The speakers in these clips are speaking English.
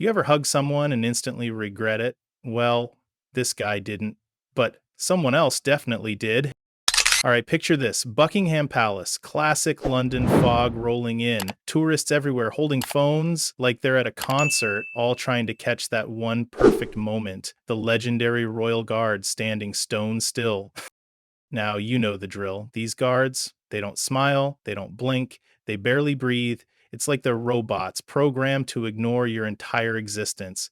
You ever hug someone and instantly regret it? Well, this guy didn't, but someone else definitely did. All right, picture this: Buckingham Palace, classic London fog rolling in, tourists everywhere holding phones like they're at a concert, all trying to catch that one perfect moment. The legendary royal guard standing stone still. Now, you know the drill. These guards, they don't smile, they don't blink, they barely breathe. It's like they're robots programmed to ignore your entire existence.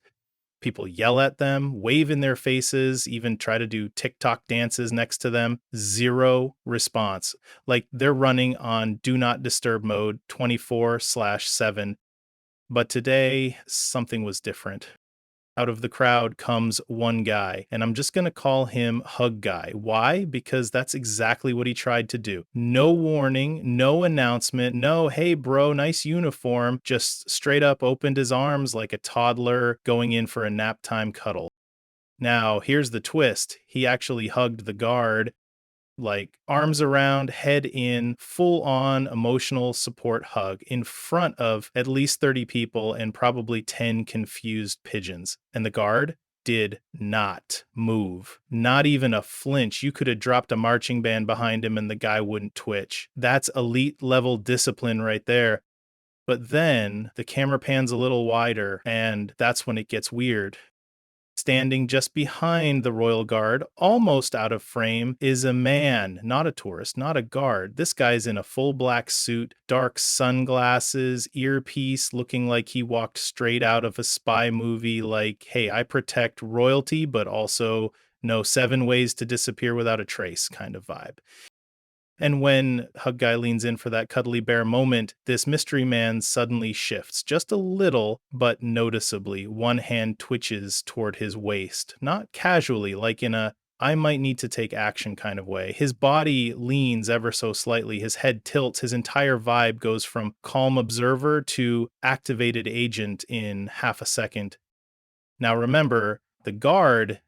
People yell at them, wave in their faces, even try to do TikTok dances next to them. Zero response. Like they're running on do not disturb mode 24/7. But today, something was different. Out of the crowd comes one guy, and I'm just going to call him Hug Guy. Why? Because that's exactly what he tried to do. No warning, no announcement, no, hey, bro, nice uniform. Just straight up opened his arms like a toddler going in for a nap time cuddle. Now, here's the twist: he actually hugged the guard, like arms around, head in, full on emotional support hug in front of at least 30 people and probably 10 confused pigeons. And the guard did not move, not even a flinch. You could have dropped a marching band behind him and the guy wouldn't twitch. That's elite level discipline right there. But then the camera pans a little wider, and that's when it gets weird. Standing just behind the royal guard, almost out of frame, is a man, not a tourist, not a guard. This guy's in a full black suit, dark sunglasses, earpiece, looking like he walked straight out of a spy movie, like, hey, I protect royalty, but also no 7 ways to disappear without a trace kind of vibe. And when Hug Guy leans in for that cuddly bear moment, this mystery man suddenly shifts just a little, but noticeably. One hand twitches toward his waist, not casually, like in a I might need to take action kind of way. His body leans ever so slightly, his head tilts, his entire vibe goes from calm observer to activated agent in half a second. Now remember, the guard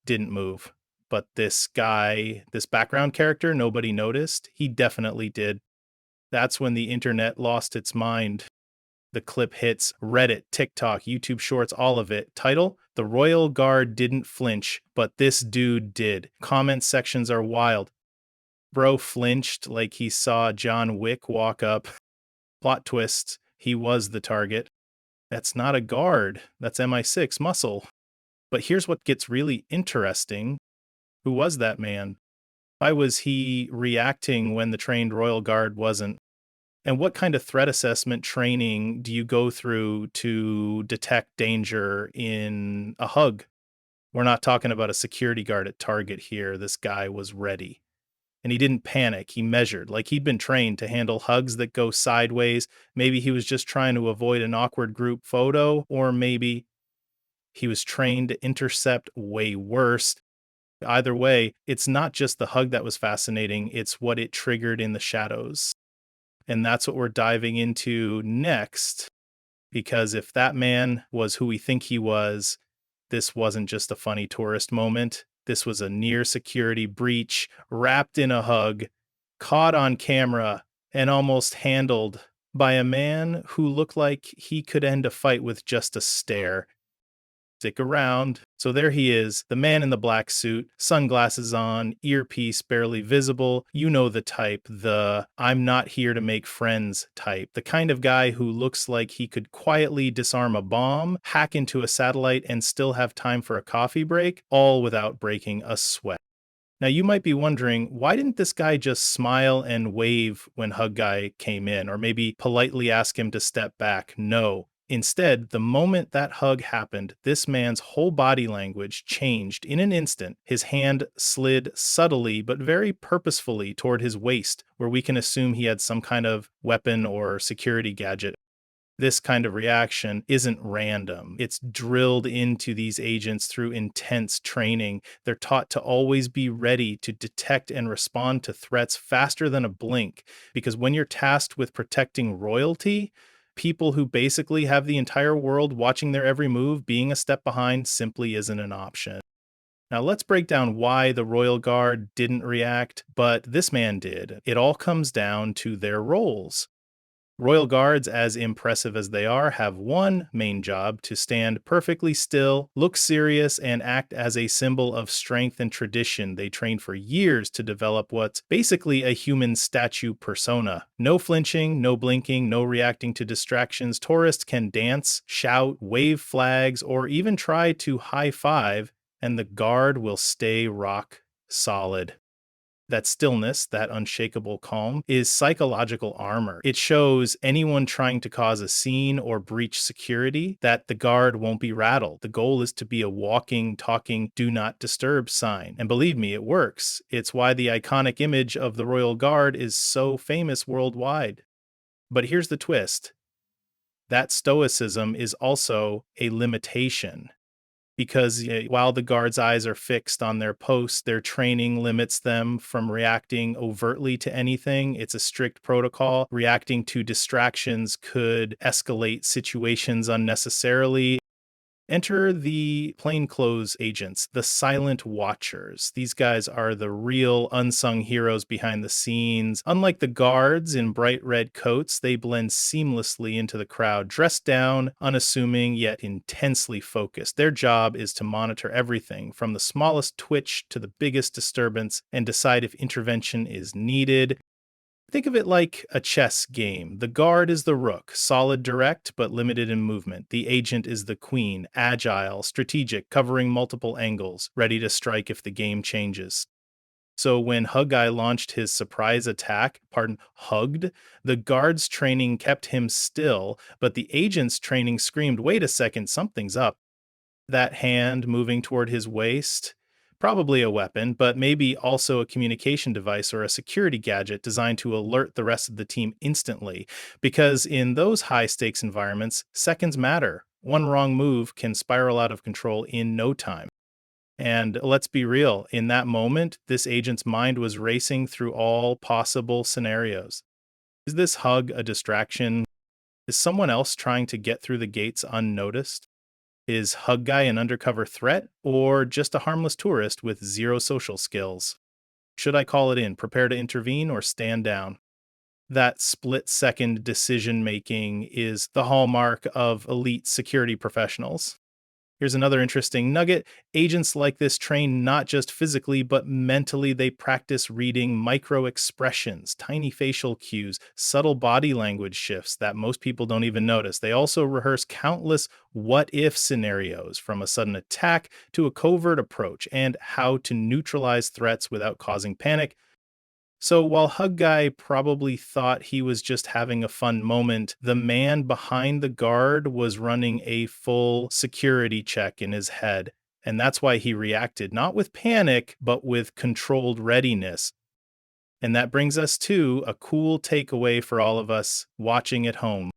didn't move, but this guy, this background character, nobody noticed. He definitely did. That's when the internet lost its mind. The clip hits Reddit, TikTok, YouTube Shorts, all of it. Title: The Royal Guard didn't flinch, but this dude did. Comment sections are wild. Bro flinched like he saw John Wick walk up. Plot twist: he was the target. That's not a guard. That's MI6 muscle. But here's what gets really interesting. Who was that man? Why was he reacting when the trained royal guard wasn't? And what kind of threat assessment training do you go through to detect danger in a hug? We're not talking about a security guard at Target here. This guy was ready. And he didn't panic. He measured, like he'd been trained to handle hugs that go sideways. Maybe he was just trying to avoid an awkward group photo, or maybe he was trained to intercept way worse. Either way, it's not just the hug that was fascinating, it's what it triggered in the shadows. And that's what we're diving into next, because if that man was who we think he was, this wasn't just a funny tourist moment. This was a near security breach, wrapped in a hug, caught on camera, and almost handled by a man who looked like he could end a fight with just a stare. Stick around. So there he is, the man in the black suit, sunglasses on, earpiece barely visible. You know the type, the I'm not here to make friends type. The kind of guy who looks like he could quietly disarm a bomb, hack into a satellite, and still have time for a coffee break, all without breaking a sweat. Now, you might be wondering, why didn't this guy just smile and wave when Hug Guy came in, or maybe politely ask him to step back? No. Instead, the moment that hug happened, this man's whole body language changed in an instant. His hand slid subtly but very purposefully toward his waist, where we can assume he had some kind of weapon or security gadget. This kind of reaction isn't random. It's drilled into these agents through intense training. They're taught to always be ready to detect and respond to threats faster than a blink. Because when you're tasked with protecting royalty, people who basically have the entire world watching their every move, being a step behind simply isn't an option. Now, let's break down why the royal guard didn't react, but this man did. It all comes down to their roles. Royal guards, as impressive as they are, have one main job: to stand perfectly still, look serious, and act as a symbol of strength and tradition. They train for years to develop what's basically a human statue persona. No flinching, no blinking, no reacting to distractions. Tourists can dance, shout, wave flags, or even try to high five, and the guard will stay rock solid. That stillness, that unshakable calm, is psychological armor. It shows anyone trying to cause a scene or breach security that the guard won't be rattled. The goal is to be a walking, talking, do not disturb sign. And believe me, it works. It's why the iconic image of the Royal Guard is so famous worldwide. But here's the twist: that stoicism is also a limitation, because while the guards' eyes are fixed on their posts, their training limits them from reacting overtly to anything. It's a strict protocol. Reacting to distractions could escalate situations unnecessarily. Enter the plainclothes agents, the silent watchers. These guys are the real unsung heroes behind the scenes. Unlike the guards in bright red coats, they blend seamlessly into the crowd, dressed down, unassuming, yet intensely focused. Their job is to monitor everything from the smallest twitch to the biggest disturbance and decide if intervention is needed. Think of it like a chess game. The guard is the rook, solid, direct, but limited in movement. The agent is the queen, agile, strategic, covering multiple angles, ready to strike if the game changes. So when Huggai launched his surprise attack, hugged, the guard's training kept him still, but the agent's training screamed, "Wait a second, something's up." That hand moving toward his waist, probably a weapon, but maybe also a communication device or a security gadget designed to alert the rest of the team instantly. Because in those high stakes environments, seconds matter. One wrong move can spiral out of control in no time. And let's be real, in that moment, this agent's mind was racing through all possible scenarios. Is this hug a distraction? Is someone else trying to get through the gates unnoticed? Is Hug Guy an undercover threat or just a harmless tourist with zero social skills? Should I call it in, prepare to intervene, or stand down? That split second decision making is the hallmark of elite security professionals. Here's another interesting nugget. Agents like this train not just physically, but mentally. They practice reading micro expressions, tiny facial cues, subtle body language shifts that most people don't even notice. They also rehearse countless what if scenarios, from a sudden attack to a covert approach, and how to neutralize threats without causing panic. So while Hug Guy probably thought he was just having a fun moment, the man behind the guard was running a full security check in his head. And that's why he reacted, not with panic, but with controlled readiness. And that brings us to a cool takeaway for all of us watching at home.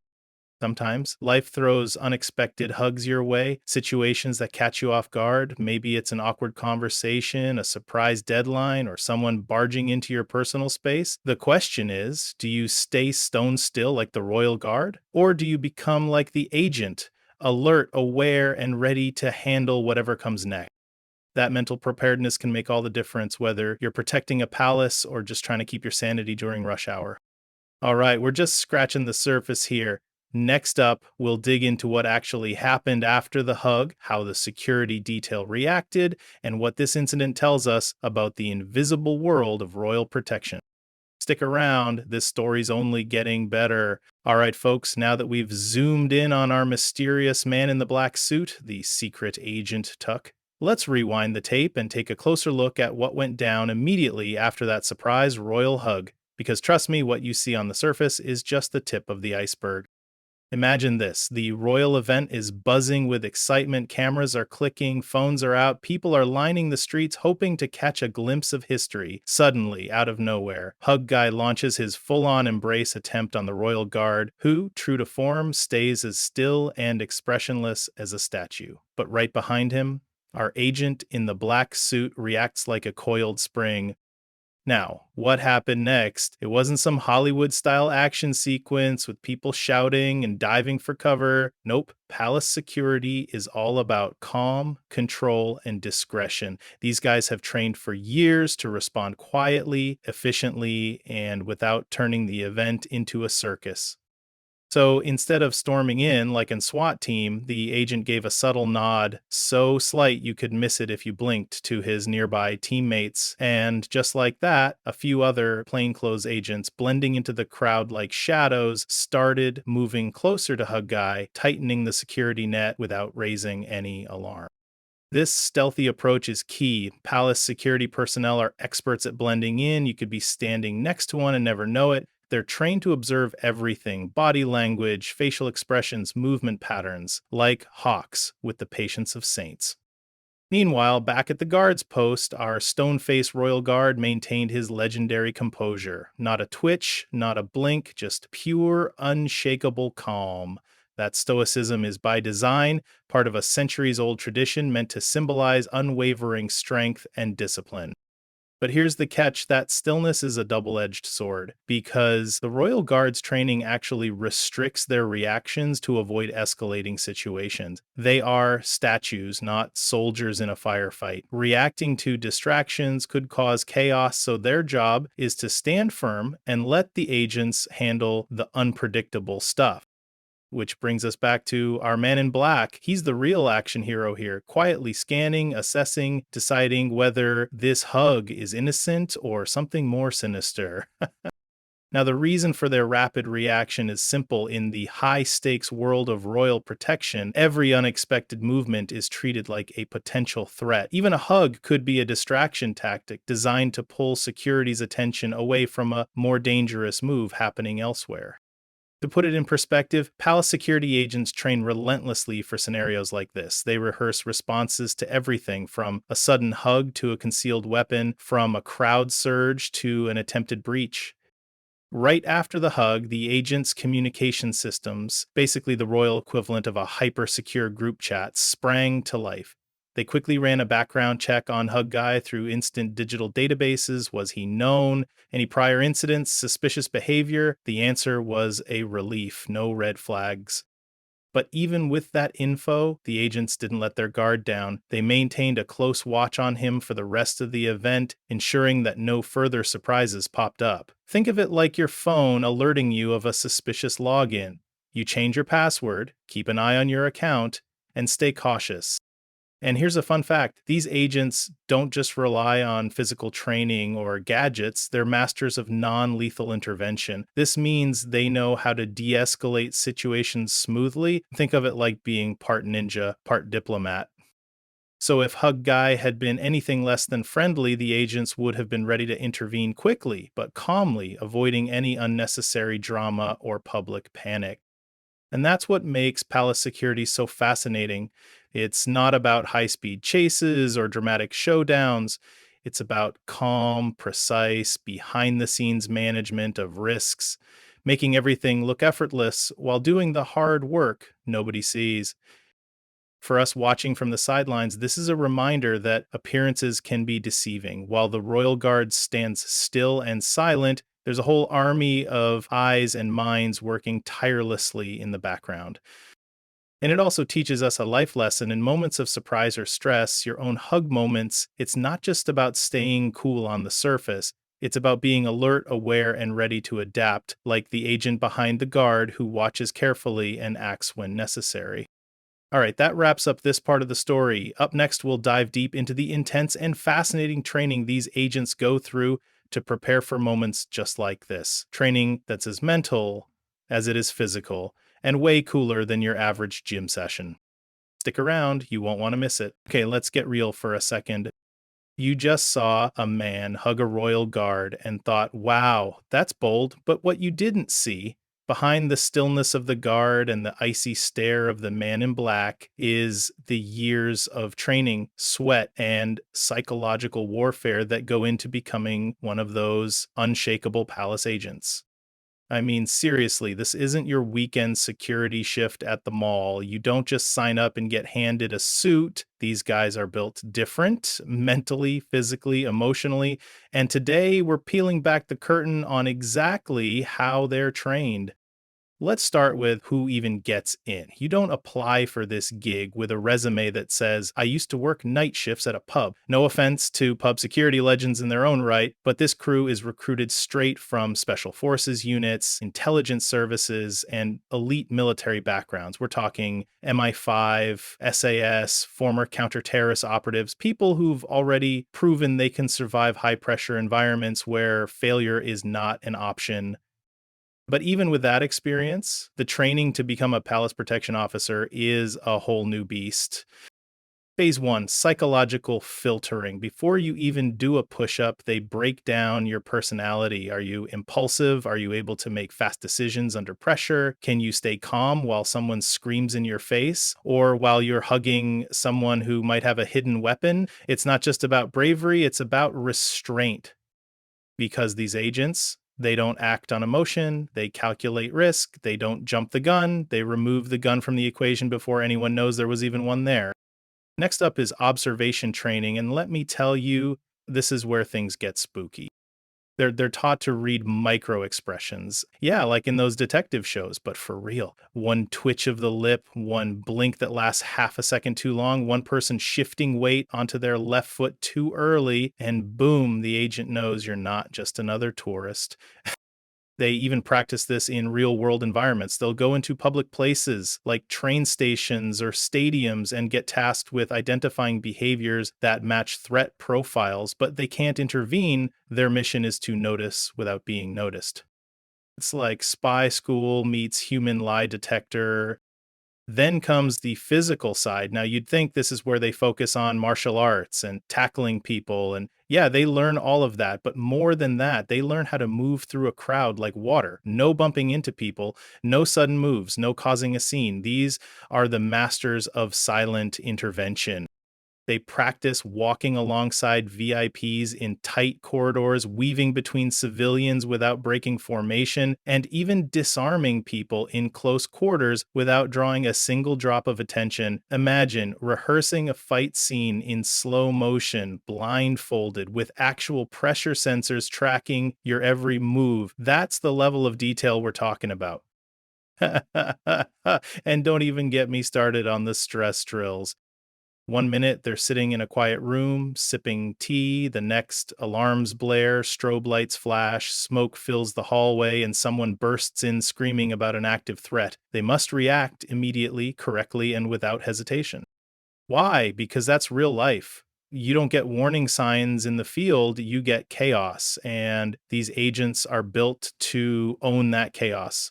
Sometimes life throws unexpected hugs your way, situations that catch you off guard. Maybe it's an awkward conversation, a surprise deadline, or someone barging into your personal space. The question is, do you stay stone still like the Royal Guard? Or do you become like the agent, alert, aware, and ready to handle whatever comes next? That mental preparedness can make all the difference, whether you're protecting a palace or just trying to keep your sanity during rush hour. All right, we're just scratching the surface here. Next up, we'll dig into what actually happened after the hug, how the security detail reacted, and what this incident tells us about the invisible world of royal protection. Stick around, this story's only getting better. All right, folks, now that we've zoomed in on our mysterious man in the black suit, the secret agent Tuck, let's rewind the tape and take a closer look at what went down immediately after that surprise royal hug. Because trust me, what you see on the surface is just the tip of the iceberg. Imagine this: the royal event is buzzing with excitement, cameras are clicking, phones are out, people are lining the streets hoping to catch a glimpse of history. Suddenly, out of nowhere, Hug Guy launches his full-on embrace attempt on the royal guard, who, true to form, stays as still and expressionless as a statue. But right behind him, our agent in the black suit reacts like a coiled spring. Now, what happened next? It wasn't some Hollywood-style action sequence with people shouting and diving for cover. Nope, palace security is all about calm, control, and discretion. These guys have trained for years to respond quietly, efficiently, and without turning the event into a circus. So instead of storming in like in SWAT team, the agent gave a subtle nod, so slight you could miss it if you blinked, to his nearby teammates. And just like that, a few other plainclothes agents, blending into the crowd like shadows, started moving closer to Hug Guy, tightening the security net without raising any alarm. This stealthy approach is key. Palace security personnel are experts at blending in. You could be standing next to one and never know it. They're trained to observe everything: body language, facial expressions, movement patterns, like hawks with the patience of saints. Meanwhile, back at the guard's post, our stone faced royal guard maintained his legendary composure. Not a twitch, not a blink, just pure, unshakable calm. That stoicism is by design, part of a centuries old tradition meant to symbolize unwavering strength and discipline. But here's the catch: that stillness is a double edged sword, because the Royal Guard's training actually restricts their reactions to avoid escalating situations. They are statues, not soldiers in a firefight. Reacting to distractions could cause chaos, so their job is to stand firm and let the agents handle the unpredictable stuff. Which brings us back to our man in black. He's the real action hero here, quietly scanning, assessing, deciding whether this hug is innocent or something more sinister. Now, the reason for their rapid reaction is simple. In the high stakes world of royal protection, every unexpected movement is treated like a potential threat. Even a hug could be a distraction tactic designed to pull security's attention away from a more dangerous move happening elsewhere. To put it in perspective, palace security agents train relentlessly for scenarios like this. They rehearse responses to everything from a sudden hug to a concealed weapon, from a crowd surge to an attempted breach. Right after the hug, the agent's communication systems, basically the royal equivalent of a hyper secure group chat, sprang to life. They quickly ran a background check on Hug Guy through instant digital databases. Was he known? Any prior incidents? Suspicious behavior? The answer was a relief: no red flags. But even with that info, the agents didn't let their guard down. They maintained a close watch on him for the rest of the event, ensuring that no further surprises popped up. Think of it like your phone alerting you of a suspicious login. You change your password, keep an eye on your account, and stay cautious. And here's a fun fact: these agents don't just rely on physical training or gadgets, they're masters of non lethal intervention. This means they know how to de escalate situations smoothly. Think of it like being part ninja, part diplomat. So if Hug Guy had been anything less than friendly, the agents would have been ready to intervene quickly, but calmly, avoiding any unnecessary drama or public panic. And that's what makes palace security so fascinating. It's not about high speed chases or dramatic showdowns. It's about calm, precise, behind the scenes management of risks, making everything look effortless while doing the hard work nobody sees. For us watching from the sidelines, this is a reminder that appearances can be deceiving. While the Royal Guard stands still and silent, there's a whole army of eyes and minds working tirelessly in the background. And it also teaches us a life lesson: in moments of surprise or stress, your own hug moments. It's not just about staying cool on the surface. It's about being alert, aware, and ready to adapt, like the agent behind the guard who watches carefully and acts when necessary. All right, that wraps up this part of the story. Up next, we'll dive deep into the intense and fascinating training these agents go through to prepare for moments just like this. Training that's as mental as it is physical, and way cooler than your average gym session. Stick around, you won't want to miss it. Okay, let's get real for a second. You just saw a man hug a royal guard and thought, wow, that's bold. But what you didn't see, behind the stillness of the guard and the icy stare of the man in black, is the years of training, sweat, and psychological warfare that go into becoming one of those unshakable palace agents. I mean, seriously, this isn't your weekend security shift at the mall. You don't just sign up and get handed a suit. These guys are built different, mentally, physically, emotionally. And today we're peeling back the curtain on exactly how they're trained. Let's start with who even gets in. You don't apply for this gig with a resume that says, I used to work night shifts at a pub. No offense to pub security legends in their own right, but this crew is recruited straight from special forces units, intelligence services, and elite military backgrounds. We're talking MI5, SAS, former counter-terrorist operatives, people who've already proven they can survive high-pressure environments where failure is not an option. But even with that experience, the training to become a palace protection officer is a whole new beast. Phase one, psychological filtering. Before you even do a push up, they break down your personality. Are you impulsive? Are you able to make fast decisions under pressure? Can you stay calm while someone screams in your face or while you're hugging someone who might have a hidden weapon? It's not just about bravery, it's about restraint, because these agents, they don't act on emotion, they calculate risk, they don't jump the gun, they remove the gun from the equation before anyone knows there was even one there. Next up is observation training, and let me tell you, this is where things get spooky. They're taught to read micro expressions. Yeah, like in those detective shows, but for real. One twitch of the lip, one blink that lasts half a second too long, one person shifting weight onto their left foot too early, and boom, the agent knows you're not just another tourist. They even practice this in real world environments. They'll go into public places like train stations or stadiums and get tasked with identifying behaviors that match threat profiles, but they can't intervene. Their mission is to notice without being noticed. It's like spy school meets human lie detector. Then comes the physical side. Now, you'd think this is where they focus on martial arts and tackling people. And yeah, they learn all of that. But more than that, they learn how to move through a crowd like water. No bumping into people, no sudden moves, no causing a scene. These are the masters of silent intervention. They practice walking alongside VIPs in tight corridors, weaving between civilians without breaking formation, and even disarming people in close quarters without drawing a single drop of attention. Imagine rehearsing a fight scene in slow motion, blindfolded, with actual pressure sensors tracking your every move. That's the level of detail we're talking about. And don't even get me started on the stress drills. One minute they're sitting in a quiet room, sipping tea. The next, alarms blare, strobe lights flash, smoke fills the hallway, and someone bursts in screaming about an active threat. They must react immediately, correctly, and without hesitation. Why? Because that's real life. You don't get warning signs in the field, you get chaos, and these agents are built to own that chaos.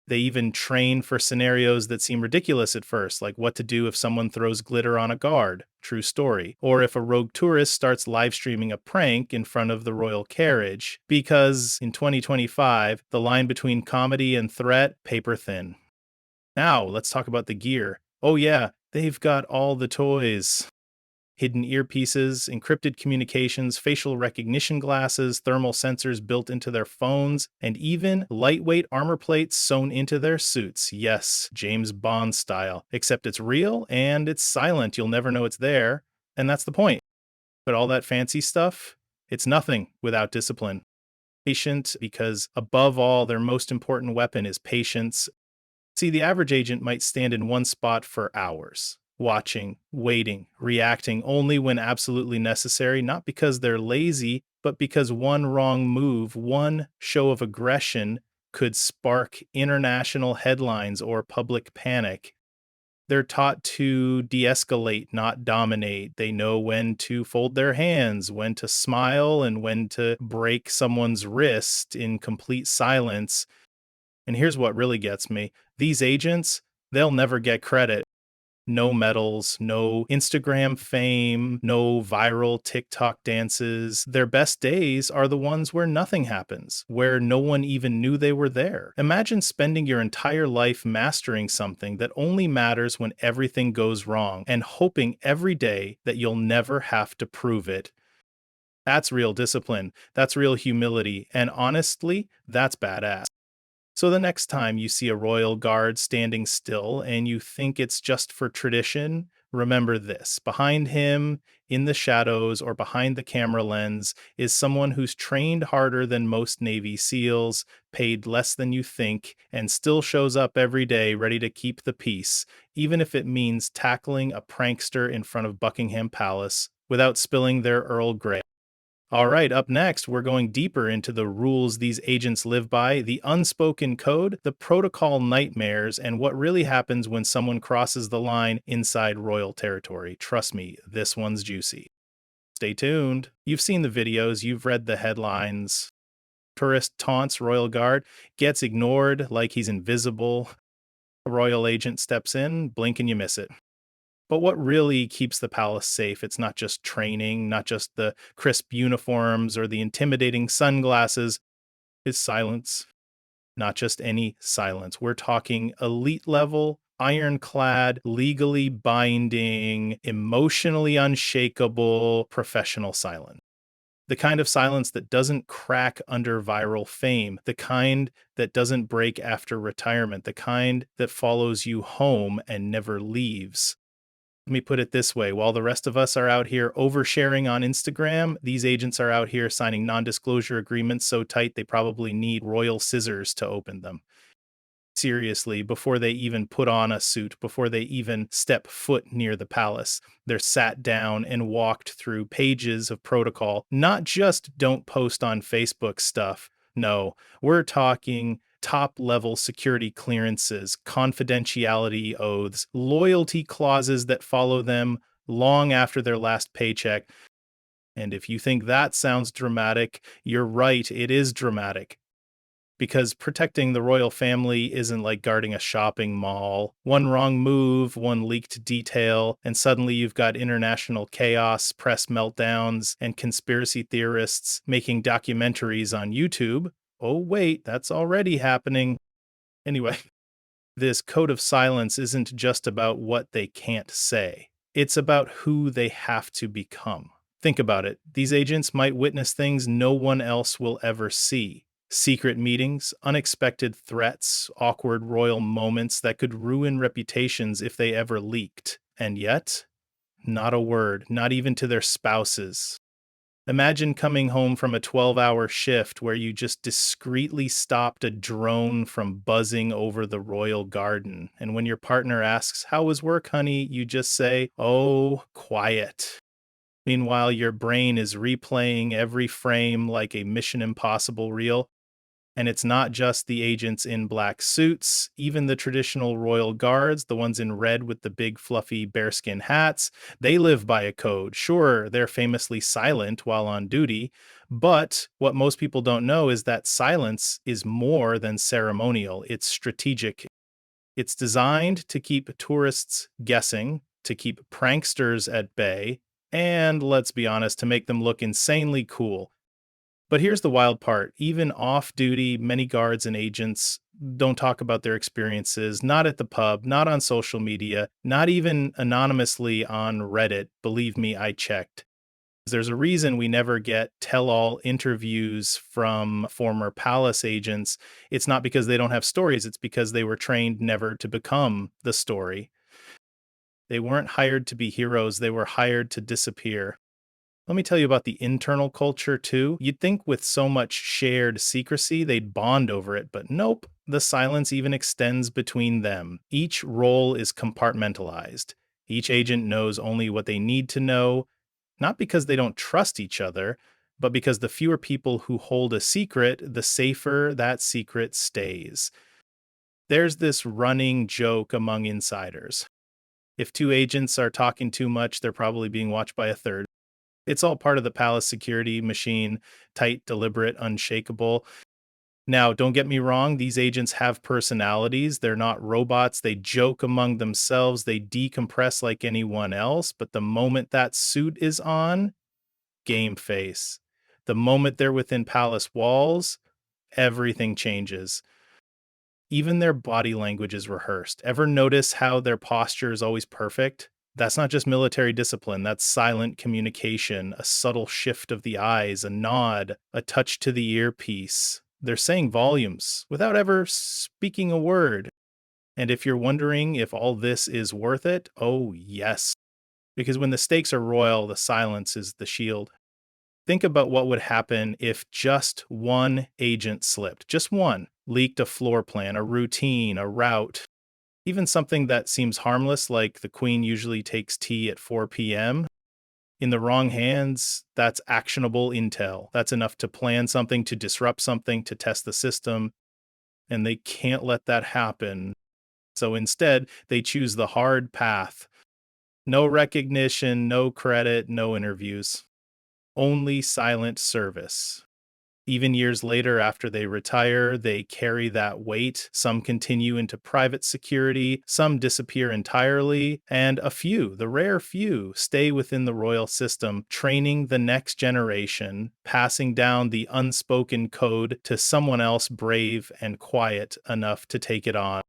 They even train for scenarios that seem ridiculous at first, like what to do if someone throws glitter on a guard, true story, or if a rogue tourist starts live streaming a prank in front of the royal carriage, because in 2025, the line between comedy and threat, paper thin. Now, let's talk about the gear. Oh yeah, they've got all the toys. Hidden earpieces, encrypted communications, facial recognition glasses, thermal sensors built into their phones, and even lightweight armor plates sewn into their suits. Yes, James Bond style. Except it's real and it's silent. You'll never know it's there. And that's the point. But all that fancy stuff, it's nothing without discipline. Patient, because above all, their most important weapon is patience. See, the average agent might stand in one spot for hours, watching, waiting, reacting only when absolutely necessary, not because they're lazy, but because one wrong move, one show of aggression could spark international headlines or public panic. They're taught to de escalate, not dominate. They know when to fold their hands, when to smile, and when to break someone's wrist in complete silence. And here's what really gets me: these agents, they'll never get credit. No medals, no Instagram fame, no viral TikTok dances. Their best days are the ones where nothing happens, where no one even knew they were there. Imagine spending your entire life mastering something that only matters when everything goes wrong and hoping every day that you'll never have to prove it. That's real discipline. That's real humility. And honestly, that's badass. So the next time you see a royal guard standing still and you think it's just for tradition, Remember this: behind him, in the shadows or behind the camera lens, is someone who's trained harder than most Navy SEALs, paid less than you think, and still shows up every day ready to keep the peace, even if it means tackling a prankster in front of Buckingham Palace without spilling their Earl Grey. All right, up next, we're going deeper into the rules these agents live by, the unspoken code, the protocol nightmares, and what really happens when someone crosses the line inside royal territory. Trust me, this one's juicy. Stay tuned. You've seen the videos, you've read the headlines. Tourist taunts royal guard, gets ignored like he's invisible. A royal agent steps in, blink and you miss it. But what really keeps the palace safe? It's not just training, not just the crisp uniforms or the intimidating sunglasses. It's silence. Not just any silence. We're talking elite level, ironclad, legally binding, emotionally unshakable, professional silence. The kind of silence that doesn't crack under viral fame, the kind that doesn't break after retirement, the kind that follows you home and never leaves. Let me put it this way: while the rest of us are out here oversharing on Instagram, these agents are out here signing non disclosure agreements so tight they probably need royal scissors to open them. Seriously, before they even put on a suit, before they even step foot near the palace, they're sat down and walked through pages of protocol, not just don't post on Facebook stuff. No, we're talking top level security clearances, confidentiality oaths, loyalty clauses that follow them long after their last paycheck. And if you think that sounds dramatic, you're right, it is dramatic, because protecting the royal family isn't like guarding a shopping mall. One wrong move, one leaked detail, and suddenly you've got international chaos, press meltdowns, and conspiracy theorists making documentaries on YouTube. Oh, wait, that's already happening. Anyway, this code of silence isn't just about what they can't say, it's about who they have to become. Think about it. These agents might witness things no one else will ever see. Secret meetings, unexpected threats, awkward royal moments that could ruin reputations if they ever leaked. And yet, not a word, not even to their spouses. Imagine coming home from a 12-hour shift where you just discreetly stopped a drone from buzzing over the royal garden. And when your partner asks, "How was work, honey?" you just say, "Oh, quiet." Meanwhile, your brain is replaying every frame like a Mission Impossible reel. And it's not just the agents in black suits, even the traditional royal guards, the ones in red with the big fluffy bearskin hats, they live by a code. Sure, they're famously silent while on duty, but what most people don't know is that silence is more than ceremonial. It's strategic. It's designed to keep tourists guessing, to keep pranksters at bay, and let's be honest, to make them look insanely cool. But here's the wild part: even off duty, many guards and agents don't talk about their experiences, not at the pub, not on social media, not even anonymously on Reddit. Believe me, I checked. There's a reason we never get tell all interviews from former palace agents. It's not because they don't have stories, it's because they were trained never to become the story. They weren't hired to be heroes, they were hired to disappear. Let me tell you about the internal culture too. You'd think with so much shared secrecy, they'd bond over it, but nope. The silence even extends between them. Each role is compartmentalized. Each agent knows only what they need to know, not because they don't trust each other, but because the fewer people who hold a secret, the safer that secret stays. There's this running joke among insiders: if two agents are talking too much, they're probably being watched by a third. It's all part of the palace security machine: tight, deliberate, unshakable. Now, don't get me wrong, these agents have personalities. They're not robots. They joke among themselves. They decompress like anyone else. But the moment that suit is on, game face. The moment they're within palace walls, everything changes. Even their body language is rehearsed. Ever notice how their posture is always perfect? That's not just military discipline, that's silent communication, a subtle shift of the eyes, a nod, a touch to the earpiece. They're saying volumes without ever speaking a word. And if you're wondering if all this is worth it, oh yes. Because when the stakes are royal, the silence is the shield. Think about what would happen if just one agent slipped, just one, leaked a floor plan, a routine, a route, even something that seems harmless, like the queen usually takes tea at 4 p.m. In the wrong hands, that's actionable intel. That's enough to plan something, to disrupt something, to test the system, and they can't let that happen. So instead, they choose the hard path. No recognition, no credit, no interviews. Only silent service. Even years later, after they retire, they carry that weight. Some continue into private security, some disappear entirely, and a few, the rare few, stay within the royal system, training the next generation, passing down the unspoken code to someone else brave and quiet enough to take it on.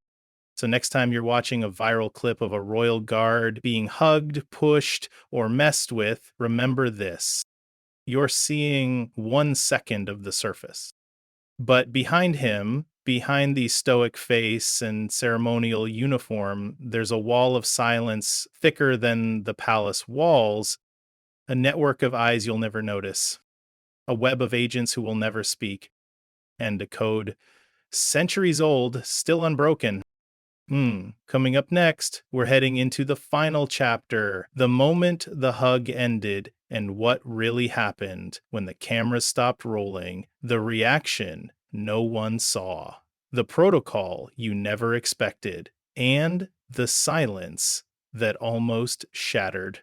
So next time you're watching a viral clip of a royal guard being hugged, pushed, or messed with, remember this: you're seeing 1 second of the surface. But behind him, behind the stoic face and ceremonial uniform, there's a wall of silence thicker than the palace walls, a network of eyes you'll never notice, a web of agents who will never speak, and a code centuries old, still unbroken. Coming up next, we're heading into the final chapter, the moment the hug ended and what really happened when the camera stopped rolling, the reaction no one saw, the protocol you never expected, and the silence that almost shattered.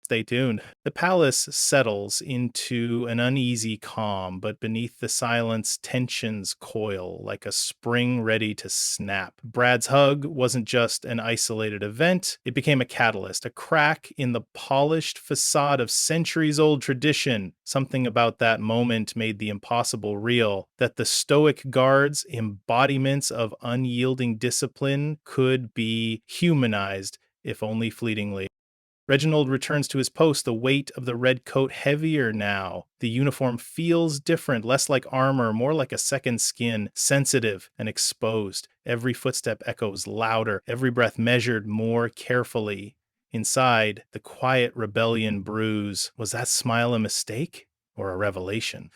Stay tuned. The palace settles into an uneasy calm, but beneath the silence, tensions coil like a spring ready to snap. Brad's hug wasn't just an isolated event, it became a catalyst, a crack in the polished facade of centuries old tradition. Something about that moment made the impossible real, that the stoic guards, embodiments of unyielding discipline, could be humanized, if only fleetingly. Reginald returns to his post, the weight of the red coat heavier now. The uniform feels different, less like armor, more like a second skin, sensitive and exposed. Every footstep echoes louder, every breath measured more carefully. Inside, the quiet rebellion brews. Was that smile a mistake or a revelation?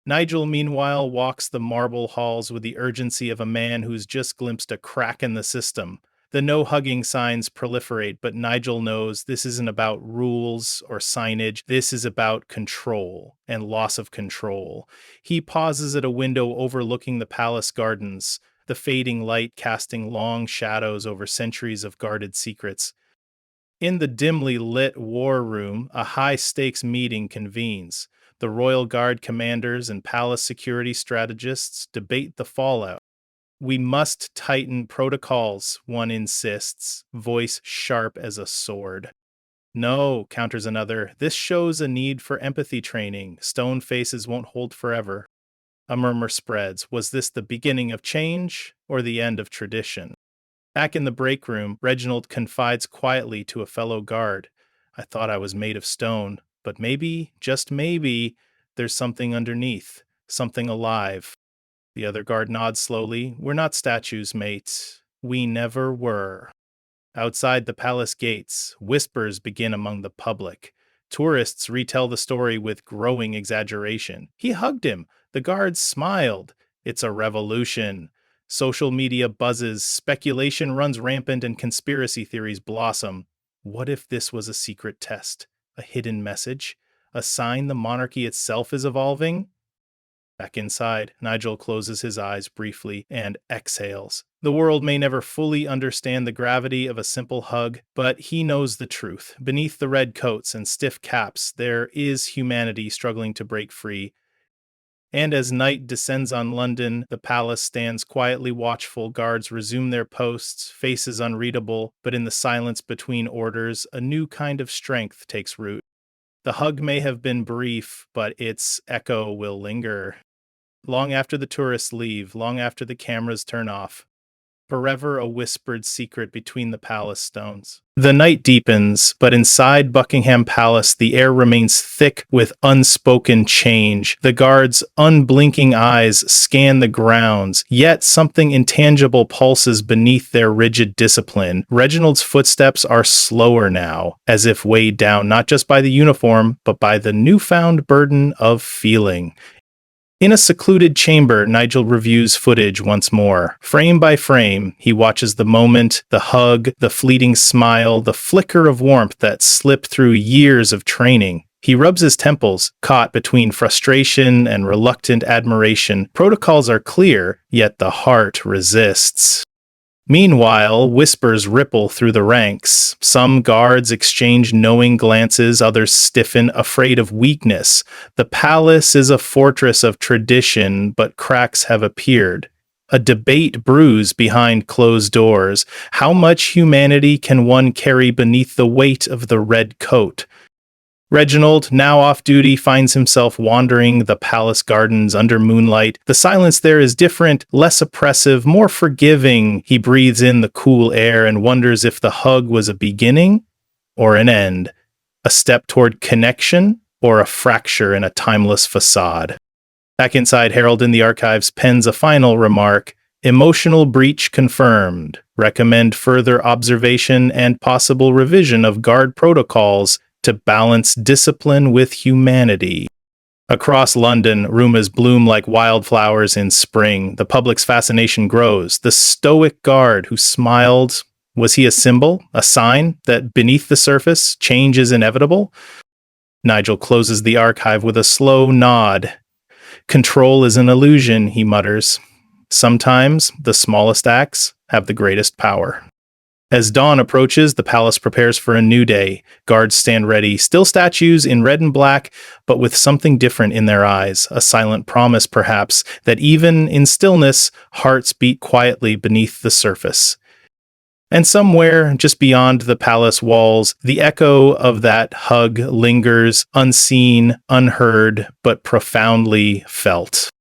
Nigel, meanwhile, walks the marble halls with the urgency of a man who's just glimpsed a crack in the system. The no hugging signs proliferate, but Nigel knows this isn't about rules or signage. This is about control and loss of control. He pauses at a window overlooking the palace gardens, the fading light casting long shadows over centuries of guarded secrets. In the dimly lit war room, a high-stakes meeting convenes. The Royal Guard commanders and palace security strategists debate the fallout. We must tighten protocols, one insists, voice sharp as a sword. No, counters another, this shows a need for empathy training. Stone faces won't hold forever. A murmur spreads. Was this the beginning of change or the end of tradition? Back in the break room, Reginald confides quietly to a fellow guard. I thought I was made of stone, but maybe, just maybe, there's something underneath, something alive. The other guard nods slowly. We're not statues, mate. We never were. Outside the palace gates, whispers begin among the public. Tourists retell the story with growing exaggeration. He hugged him. The guards smiled. It's a revolution. Social media buzzes, speculation runs rampant, and conspiracy theories blossom. What if this was a secret test? A hidden message? A sign the monarchy itself is evolving? Back inside, Nigel closes his eyes briefly and exhales. The world may never fully understand the gravity of a simple hug, but he knows the truth. Beneath the red coats and stiff caps, there is humanity struggling to break free. And as night descends on London, the palace stands quietly watchful. Guards resume their posts, faces unreadable, but in the silence between orders, a new kind of strength takes root. The hug may have been brief, but its echo will linger. Long after the tourists leave, long after the cameras turn off, forever a whispered secret between the palace stones. The night deepens, but inside Buckingham Palace, the air remains thick with unspoken change. The guards' unblinking eyes scan the grounds, yet something intangible pulses beneath their rigid discipline. Reginald's footsteps are slower now, as if weighed down not just by the uniform, but by the newfound burden of feeling. In a secluded chamber, Nigel reviews footage once more. Frame by frame, he watches the moment, the hug, the fleeting smile, the flicker of warmth that slipped through years of training. He rubs his temples, caught between frustration and reluctant admiration. Protocols are clear, yet the heart resists. Meanwhile, whispers ripple through the ranks. Some guards exchange knowing glances, others stiffen, afraid of weakness. The palace is a fortress of tradition, but cracks have appeared. A debate brews behind closed doors. How much humanity can one carry beneath the weight of the red coat? Reginald, now off duty, finds himself wandering the palace gardens under moonlight. The silence there is different, less oppressive, more forgiving. He breathes in the cool air and wonders if the hug was a beginning or an end, a step toward connection or a fracture in a timeless facade. Back inside, Harold in the archives pens a final remark. Emotional breach confirmed. Recommend further observation and possible revision of guard protocols to balance discipline with humanity. Across London, rumours bloom like wildflowers in spring. The public's fascination grows. The stoic guard who smiled, was he a symbol, a sign that beneath the surface, change is inevitable? Nigel closes the archive with a slow nod. Control is an illusion, he mutters. Sometimes the smallest acts have the greatest power. As dawn approaches, the palace prepares for a new day. Guards stand ready, still statues in red and black, but with something different in their eyes, a silent promise, perhaps, that even in stillness, hearts beat quietly beneath the surface. And somewhere, just beyond the palace walls, the echo of that hug lingers, unseen, unheard, but profoundly felt.